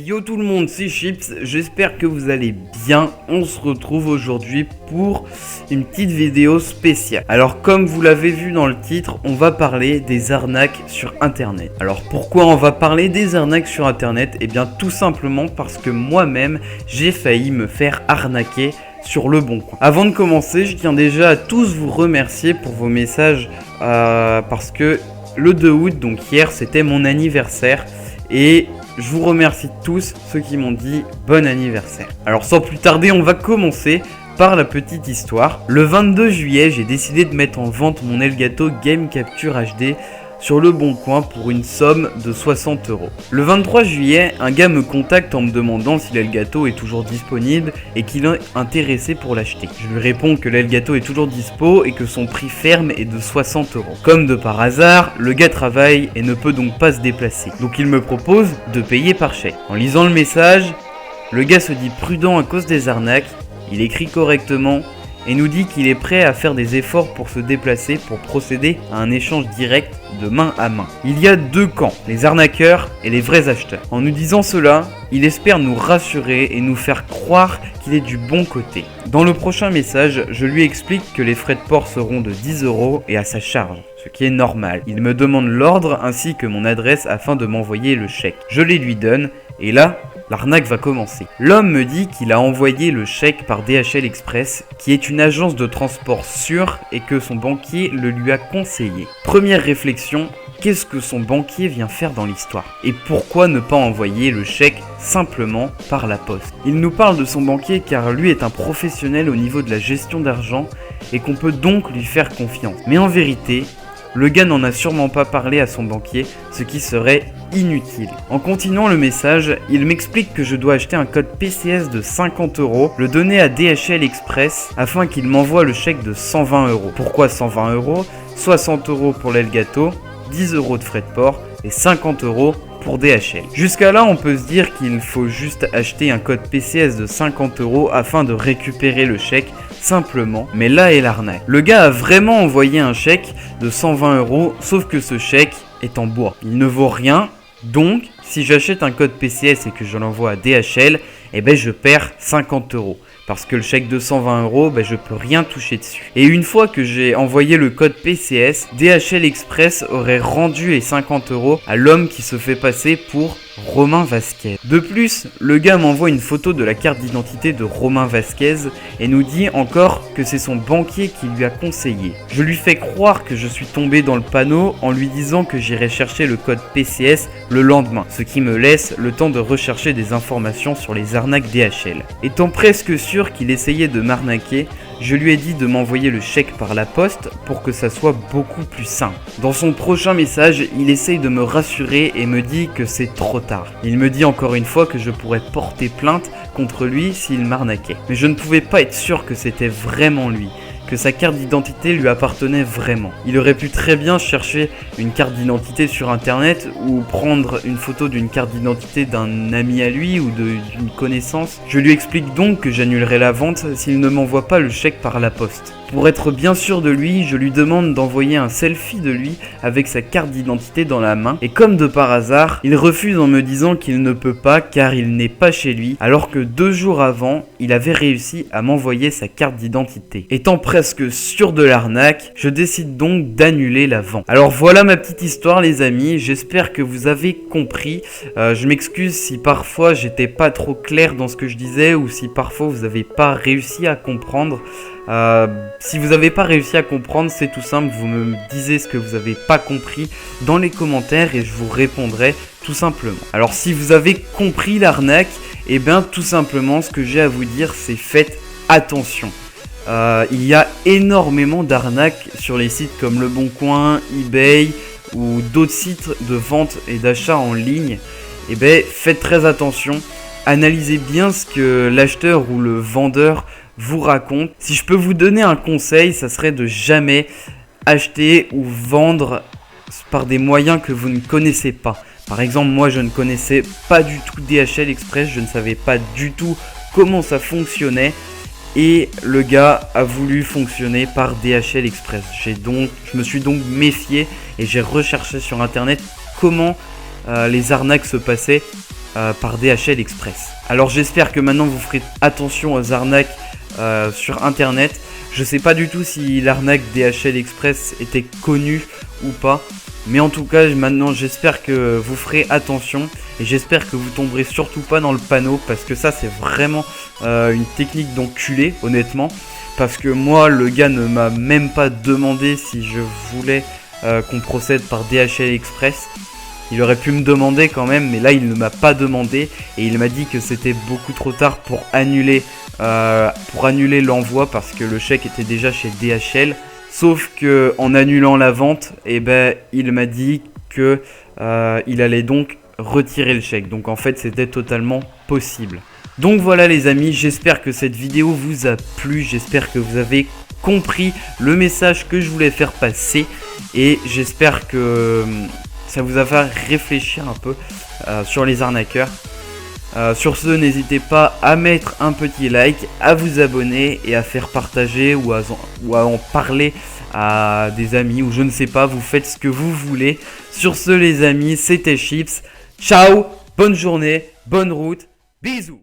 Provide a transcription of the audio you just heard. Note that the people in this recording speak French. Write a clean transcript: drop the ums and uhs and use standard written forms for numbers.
Yo tout le monde, c'est Chips, j'espère que vous allez bien. On se retrouve aujourd'hui pour une petite vidéo spéciale. Alors comme vous l'avez vu dans le titre, on va parler des arnaques sur internet. Alors pourquoi on va parler des arnaques sur internet? Eh bien tout simplement parce que moi-même j'ai failli me faire arnaquer sur le bon coin. Avant de commencer, je tiens déjà à tous vous remercier pour vos messages parce que le 2 août, donc hier, c'était mon anniversaire et je vous remercie tous ceux qui m'ont dit bon anniversaire. Alors sans plus tarder, on va commencer par la petite histoire. Le 22 juillet, j'ai décidé de mettre en vente mon Elgato Game Capture HD sur le bon coin pour une somme de 60 €. Le 23 juillet, un gars me contacte en me demandant si l'Elgato est toujours disponible et qu'il est intéressé pour l'acheter. Je lui réponds que l'Elgato est toujours dispo et que son prix ferme est de 60 €. Comme de par hasard, le gars travaille et ne peut donc pas se déplacer. Donc il me propose de payer par chèque. En lisant le message, le gars se dit prudent à cause des arnaques, il écrit correctement et nous dit qu'il est prêt à faire des efforts pour se déplacer pour procéder à un échange direct de main à main. Il y a deux camps, les arnaqueurs et les vrais acheteurs. En nous disant cela, il espère nous rassurer et nous faire croire qu'il est du bon côté. Dans le prochain message, je lui explique que les frais de port seront de 10 € et à sa charge, ce qui est normal. Il me demande l'ordre ainsi que mon adresse afin de m'envoyer le chèque. Je les lui donne et là, l'arnaque va commencer. L'homme me dit qu'il a envoyé le chèque par DHL Express, qui est une agence de transport sûre et que son banquier le lui a conseillé. Première réflexion, qu'est-ce que son banquier vient faire dans l'histoire? Et pourquoi ne pas envoyer le chèque simplement par la poste? Il nous parle de son banquier car lui est un professionnel au niveau de la gestion d'argent et qu'on peut donc lui faire confiance. Mais en vérité, le gars n'en a sûrement pas parlé à son banquier, ce qui serait inutile. En continuant le message, il m'explique que je dois acheter un code PCS de 50 €, le donner à DHL Express afin qu'il m'envoie le chèque de 120 €. Pourquoi 120 €? 60 € pour l'Elgato, 10 € de frais de port et 50 € pour DHL. Jusqu'à là, on peut se dire qu'il faut juste acheter un code PCS de 50 € afin de récupérer le chèque simplement, mais là est l'arnaque. Le gars a vraiment envoyé un chèque de 120 €, sauf que ce chèque est en bois. Il ne vaut rien, donc si j'achète un code PCS et que je l'envoie à DHL, eh ben je perds 50 €. Parce que le chèque de 120 €, je peux rien toucher dessus. Et une fois que j'ai envoyé le code PCS, DHL Express aurait rendu les 50 € à l'homme qui se fait passer pour Romain Vasquez. De plus, le gars m'envoie une photo de la carte d'identité de Romain Vasquez et nous dit encore que c'est son banquier qui lui a conseillé. Je lui fais croire que je suis tombé dans le panneau en lui disant que j'irai chercher le code PCS le lendemain, ce qui me laisse le temps de rechercher des informations sur les arnaques DHL. Étant presque sûr qu'il essayait de m'arnaquer, je lui ai dit de m'envoyer le chèque par la poste pour que ça soit beaucoup plus simple. Dans son prochain message, il essaye de me rassurer et me dit que c'est trop tard. Il me dit encore une fois que je pourrais porter plainte contre lui s'il m'arnaquait. Mais je ne pouvais pas être sûr que c'était vraiment lui, que sa carte d'identité lui appartenait vraiment. Il aurait pu très bien chercher une carte d'identité sur internet ou prendre une photo d'une carte d'identité d'un ami à lui ou d'une connaissance. Je lui explique donc que j'annulerai la vente s'il ne m'envoie pas le chèque par la poste. Pour être bien sûr de lui, je lui demande d'envoyer un selfie de lui avec sa carte d'identité dans la main et comme de par hasard, il refuse en me disant qu'il ne peut pas car il n'est pas chez lui alors que 2 jours avant, il avait réussi à m'envoyer sa carte d'identité. Étant presque sûr de l'arnaque, je décide donc d'annuler la vente. Alors voilà ma petite histoire les amis, j'espère que vous avez compris. Je m'excuse si parfois j'étais pas trop clair dans ce que je disais ou si parfois vous n'avez pas réussi à comprendre. Si vous n'avez pas réussi à comprendre, c'est tout simple, vous me disiez ce que vous n'avez pas compris dans les commentaires et je vous répondrai tout simplement. Alors si vous avez compris l'arnaque, et bien tout simplement ce que j'ai à vous dire c'est faites attention. Il y a énormément d'arnaques sur les sites comme Le Bon Coin, eBay ou d'autres sites de vente et d'achat en ligne. Et bien faites très attention, analysez bien ce que l'acheteur ou le vendeur vous raconte. Si je peux vous donner un conseil, ça serait de jamais acheter ou vendre par des moyens que vous ne connaissez pas. Par exemple, moi je ne connaissais pas du tout DHL Express, je ne savais pas du tout comment ça fonctionnait et le gars a voulu fonctionner par DHL Express. Je me suis donc méfié et j'ai recherché sur internet comment les arnaques se passaient par DHL Express. Alors j'espère que maintenant vous ferez attention aux arnaques sur internet. Je sais pas du tout si l'arnaque DHL Express était connue ou pas. Mais en tout cas maintenant j'espère que vous ferez attention. Et j'espère que vous tomberez surtout pas dans le panneau. Parce que ça c'est vraiment une technique d'enculé honnêtement. Parce que moi le gars ne m'a même pas demandé si je voulais qu'on procède par DHL Express. Il aurait pu me demander quand même, mais là il ne m'a pas demandé et il m'a dit que c'était beaucoup trop tard pour annuler l'envoi parce que le chèque était déjà chez DHL. Sauf que en annulant la vente, il m'a dit que il allait donc retirer le chèque. Donc en fait c'était totalement possible. Donc voilà les amis, j'espère que cette vidéo vous a plu, j'espère que vous avez compris le message que je voulais faire passer et j'espère que ça vous a fait réfléchir un peu sur les arnaqueurs. Sur ce, n'hésitez pas à mettre un petit like, à vous abonner et à faire partager ou à en parler à des amis ou je ne sais pas, vous faites ce que vous voulez. Sur ce les amis, c'était Chips. Ciao, bonne journée, bonne route, bisous.